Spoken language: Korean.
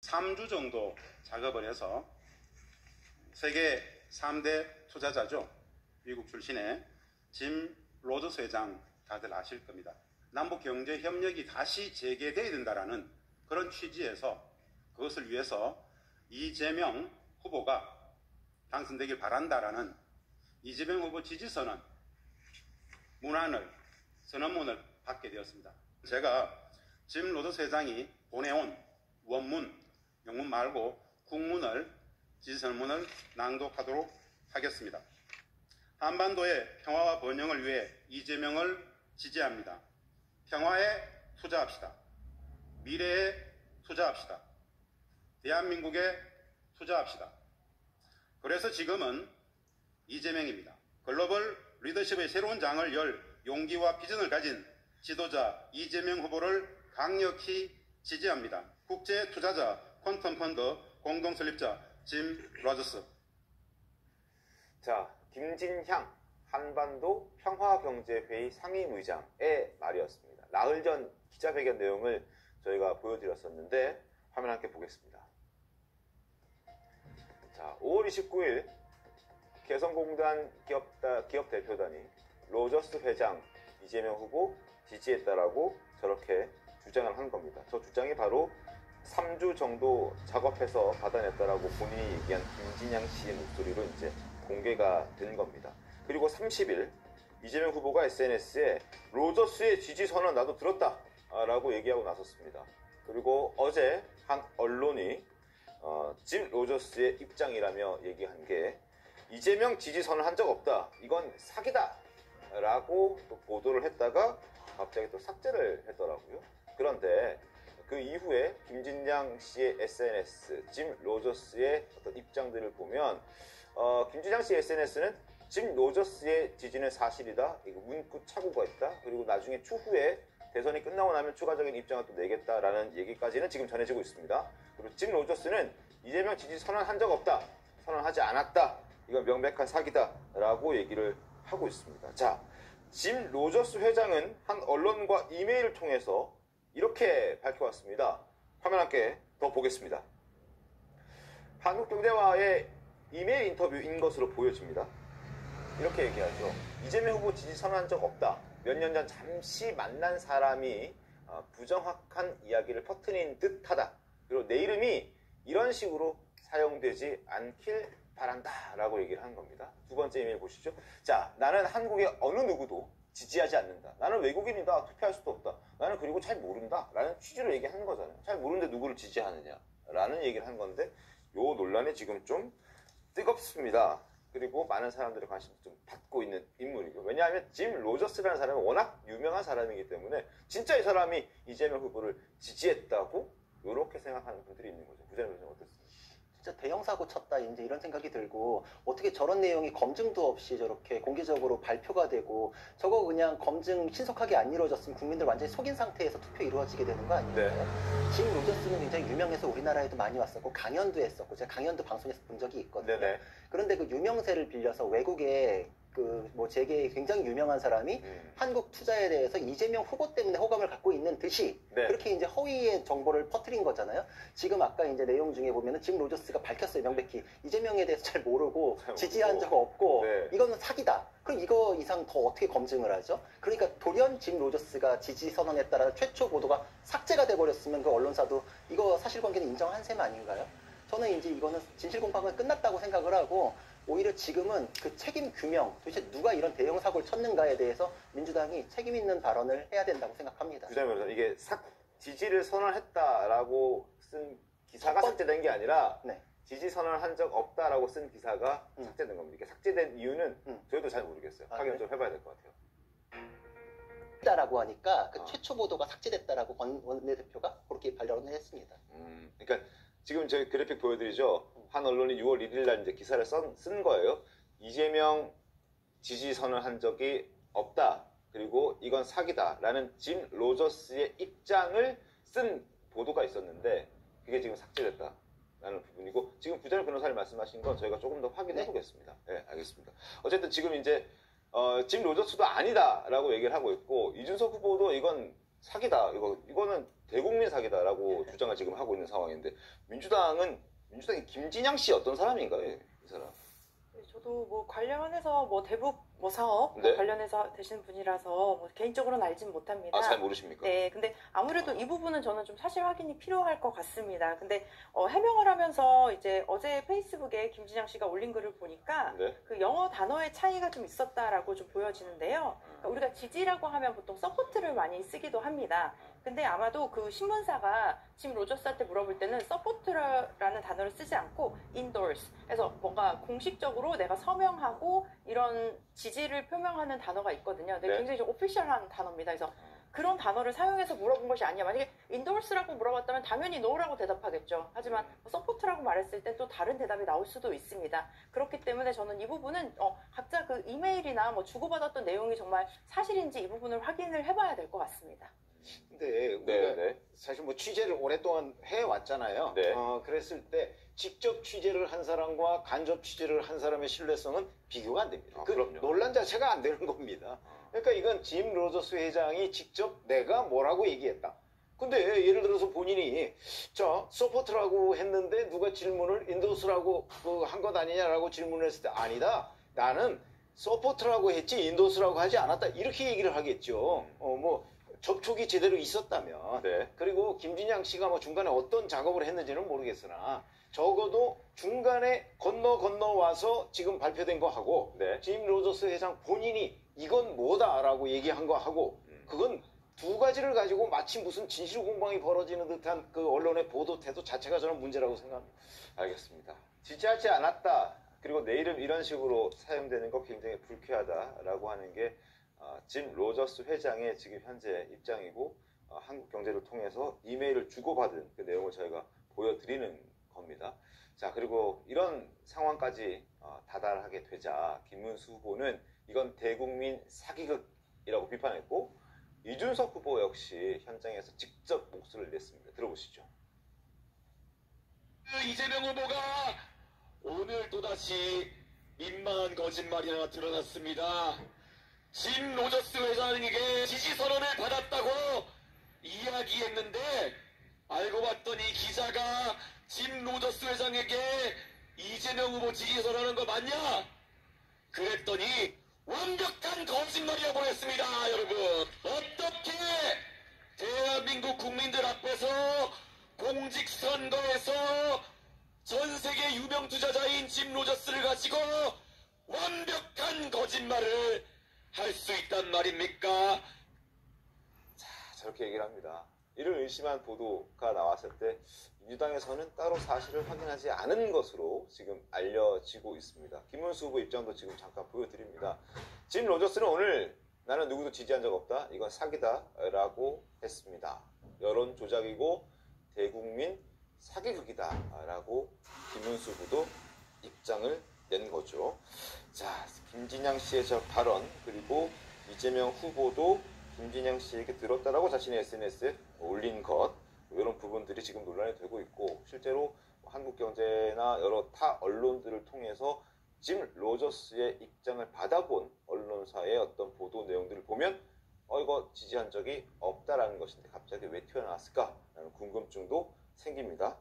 3주 정도 작업을 해서 세계 3대 투자자죠. 미국 출신의 짐 로저스 회장 다들 아실 겁니다. 남북 경제 협력이 다시 재개돼야 된다라는 그런 취지에서 그것을 위해서 이재명 후보가 당선되길 바란다라는 이재명 후보 지지선언 선언문을 받게 되었습니다. 제가 짐 로저스 회장이 보내온 원문, 영문 말고 국문을 지지선언문을 낭독하도록 하겠습니다. 한반도의 평화와 번영을 위해 이재명을 지지합니다. 평화에 투자합시다. 미래에 투자합시다. 대한민국에 투자합시다. 그래서 지금은 이재명입니다. 글로벌 리더십의 새로운 장을 열 용기와 비전을 가진 지도자 이재명 후보를 강력히 지지합니다. 국제 투자자 퀀텀 펀드 공동 설립자 짐 로저스. 자, 김진향 한반도 평화경제회의 상임의장의 말이었습니다. 나흘 전 기자회견 내용을 저희가 보여드렸었는데 화면 함께 보겠습니다. 자, 5월 29일 개성공단 기업 대표단이 로저스 회장 이재명 후보 지지했다라고 저렇게 주장을 한 겁니다. 저 주장이 바로 3주 정도 작업해서 받아냈다라고 본인이 얘기한 김진향 씨의 목소리로 이제 공개가 된 겁니다. 그리고 30일 이재명 후보가 SNS에 로저스의 지지 선언 나도 들었다 라고 얘기하고 나섰습니다. 그리고 어제 한 언론이 짐 로저스의 입장이라며 얘기한 게 이재명 지지 선언 한 적 없다. 이건 사기다. 라고 또 보도를 했다가 갑자기 또 삭제를 했더라고요. 그런데 그 이후에 김진양 씨의 SNS, 짐 로저스의 어떤 입장들을 보면 김진양 씨의 SNS는 짐 로저스의 지지는 사실이다. 이거 문구 착오가 있다. 그리고 나중에 추후에 대선이 끝나고 나면 추가적인 입장을 또 내겠다라는 얘기까지는 지금 전해지고 있습니다. 그리고 짐 로저스는 이재명 지지 선언한 적 없다. 선언하지 않았다. 이건 명백한 사기다. 라고 얘기를 하고 있습니다. 자, 짐 로저스 회장은 한 언론과 이메일을 통해서 이렇게 밝혀왔습니다. 화면 함께 더 보겠습니다. 한국경제와의 이메일 인터뷰인 것으로 보여집니다. 이렇게 얘기하죠. 이재명 후보 지지 선언한 적 없다. 몇 년 전 잠시 만난 사람이 부정확한 이야기를 퍼뜨린 듯하다. 그리고 내 이름이 이런 식으로 사용되지 않길 바란다 라고 얘기를 한 겁니다. 두 번째 이메일 보시죠. 자, 나는 한국의 어느 누구도 지지하지 않는다. 나는 외국인이다. 투표할 수도 없다. 나는 그리고 잘 모른다. 라는 취지로 얘기하는 거잖아요. 잘 모르는데 누구를 지지하느냐 라는 얘기를 한 건데 요 논란이 지금 좀 뜨겁습니다. 그리고 많은 사람들의 관심도 좀 받고 있는 인물이고, 왜냐하면 짐 로저스라는 사람은 워낙 유명한 사람이기 때문에 진짜 이 사람이 이재명 후보를 지지했다고 이렇게 생각하는 분들이 있는 거죠. 부장님 어떻습니까? 진짜 대형 사고 쳤다 이제 이런 생각이 들고, 어떻게 저런 내용이 검증도 없이 저렇게 공개적으로 발표가 되고, 저거 그냥 검증 신속하게 안 이루어졌으면 국민들 완전히 속인 상태에서 투표 이루어지게 되는 거 아니에요? 네. 짐 로저스는 굉장히 유명해서 우리나라에도 많이 왔었고 강연도 했었고, 제가 강연도 방송에서 본 적이 있거든요. 네네. 그런데 그 유명세를 빌려서 외국에 재계에 굉장히 유명한 사람이 한국 투자에 대해서 이재명 후보 때문에 호감을 갖고 있는 듯이 그렇게 이제 허위의 정보를 퍼뜨린 거잖아요. 지금 아까 이제 내용 중에 보면은 짐 로저스가 밝혔어요. 명백히 이재명에 대해서 잘 모르고 지지한 적 없고 이거는 사기다. 그럼 이거 이상 더 어떻게 검증을 하죠? 그러니까 돌연 짐 로저스가 지지 선언했다라는 최초 보도가 삭제가 돼버렸으면 그 언론사도 이거 사실관계는 인정한 셈 아닌가요? 저는 이제 이거는 진실 공방은 끝났다고 생각을 하고, 오히려 지금은 그 책임 규명, 도대체 누가 이런 대형 사고를 쳤는가에 대해서 민주당이 책임 있는 발언을 해야 된다고 생각합니다. 부장님, 이게 지지를 선언했다라고 쓴 기사가 삭제된 게 아니라 지지 선언한 적 없다라고 쓴 기사가 삭제된 겁니다. 이게 삭제된 이유는 저희도 잘 모르겠어요. 확인 좀 해봐야 될 것 같아요. 라고 하니까 그 최초 보도가 삭제됐다라고 원내대표가 그렇게 발언을 했습니다. 그러니까 지금 저희 그래픽 보여드리죠. 한 언론이 6월 1일 날 이제 기사를 쓴 거예요. 이재명 지지 선언한 적이 없다. 그리고 이건 사기다라는 짐 로저스의 입장을 쓴 보도가 있었는데 그게 지금 삭제됐다라는 부분이고, 지금 부장님 변호사님 말씀하신 건 저희가 조금 더 확인해 보겠습니다. 네, 알겠습니다. 어쨌든 지금 이제 짐 로저스도 아니다라고 얘기를 하고 있고, 이준석 후보도 이건 사기다. 이거는 대국민 사기다라고 주장을 지금 하고 있는 상황인데 민주당이 김진양 씨 어떤 사람인가요? 이 사람. 네, 저도 뭐 관련해서 뭐 대북 뭐 사업 네. 관련해서 되신 분이라서 뭐 개인적으로는 알진 못합니다. 아, 잘 모르십니까? 네, 근데 아무래도 이 부분은 저는 좀 사실 확인이 필요할 것 같습니다. 근데 해명을 하면서 이제 어제 페이스북에 김진양 씨가 올린 글을 보니까 네. 그 영어 단어의 차이가 좀 있었다라고 좀 보여지는데요. 그러니까 우리가 지지라고 하면 보통 서포트를 많이 쓰기도 합니다. 근데 아마도 그 신문사가 짐 로저스한테 물어볼 때는 서포트라는 단어를 쓰지 않고 endorse. 그래서 뭔가 공식적으로 내가 서명하고 이런 지지를 표명하는 단어가 있거든요. 근데 네. 굉장히 좀 오피셜한 단어입니다. 그래서 그런 단어를 사용해서 물어본 것이 아니야. 만약에 endorse라고 물어봤다면 당연히 no라고 대답하겠죠. 하지만 support라고 말했을 때 또 다른 대답이 나올 수도 있습니다. 그렇기 때문에 저는 이 부분은 각자 그 이메일이나 뭐 주고받았던 내용이 정말 사실인지 이 부분을 확인을 해봐야 될 것 같습니다. 근데 우리가 네. 사실 뭐 취재를 오랫동안 해왔잖아요. 네. 그랬을 때 직접 취재를 한 사람과 간접 취재를 한 사람의 신뢰성은 비교가 안 됩니다. 그 그럼요. 논란 자체가 안 되는 겁니다. 그러니까 이건 짐 로저스 회장이 직접 내가 뭐라고 얘기했다. 근데 예를 들어서 본인이 서포트라고 했는데 누가 질문을 인도스라고 한 것 아니냐라고 질문을 했을 때 아니다. 나는 서포트라고 했지 인도스라고 하지 않았다. 이렇게 얘기를 하겠죠. 뭐 접촉이 제대로 있었다면. 네. 그리고 김진양 씨가 뭐 중간에 어떤 작업을 했는지는 모르겠으나 적어도 중간에 건너와서 지금 발표된 거 하고 네. 짐 로저스 회장 본인이 이건 뭐다라고 얘기한 거 하고 그건 두 가지를 가지고 마치 무슨 진실 공방이 벌어지는 듯한 그 언론의 보도 태도 자체가 저는 문제라고 생각합니다. 알겠습니다. 지지하지 않았다. 그리고 내 이름 이런 식으로 사용되는 거 굉장히 불쾌하다라고 하는 게 짐 로저스 회장의 지금 현재 입장이고 한국경제를 통해서 이메일을 주고받은 그 내용을 저희가 보여드리는 겁니다. 자, 그리고 이런 상황까지 다다르게 되자 김문수 후보는 이건 대국민 사기극이라고 비판했고 이준석 후보 역시 현장에서 직접 목소리를 냈습니다. 들어보시죠. 이재명 후보가 오늘 또다시 민망한 거짓말이 하나 드러났습니다. 짐 로저스 회장에게 지지 선언을 받았다고 이야기했는데 알고 봤더니 기자가 짐 로저스 회장에게 이재명 후보 지지 선언하는 거 맞냐? 그랬더니 완벽한 거짓말이라고 했습니다. 여러분, 어떻게 대한민국 국민들 앞에서 공직선거에서 전 세계 유명 투자자인 짐 로저스를 가지고 완벽한 거짓말을 할 수 있단 말입니까? 자, 저렇게 얘기를 합니다. 이를 의심한 보도가 나왔을 때 민주당에서는 따로 사실을 확인하지 않은 것으로 지금 알려지고 있습니다. 김문수 후보 입장도 지금 잠깐 보여드립니다. 짐 로저스는 오늘 나는 누구도 지지한 적 없다. 이건 사기다 라고 했습니다. 여론 조작이고 대국민 사기극이다 라고 김문수 후보도 입장을 낸 거죠. 자, 김진양 씨의 저 발언 그리고 이재명 후보도 김진양 씨에게 들었다라고 자신의 SNS에 올린 것 이런 부분들이 지금 논란이 되고 있고 실제로 한국경제나 여러 타 언론들을 통해서 짐 로저스의 입장을 받아본 언론사의 어떤 보도 내용들을 보면 이거 지지한 적이 없다라는 것인데 갑자기 왜 튀어나왔을까라는 궁금증도 생깁니다.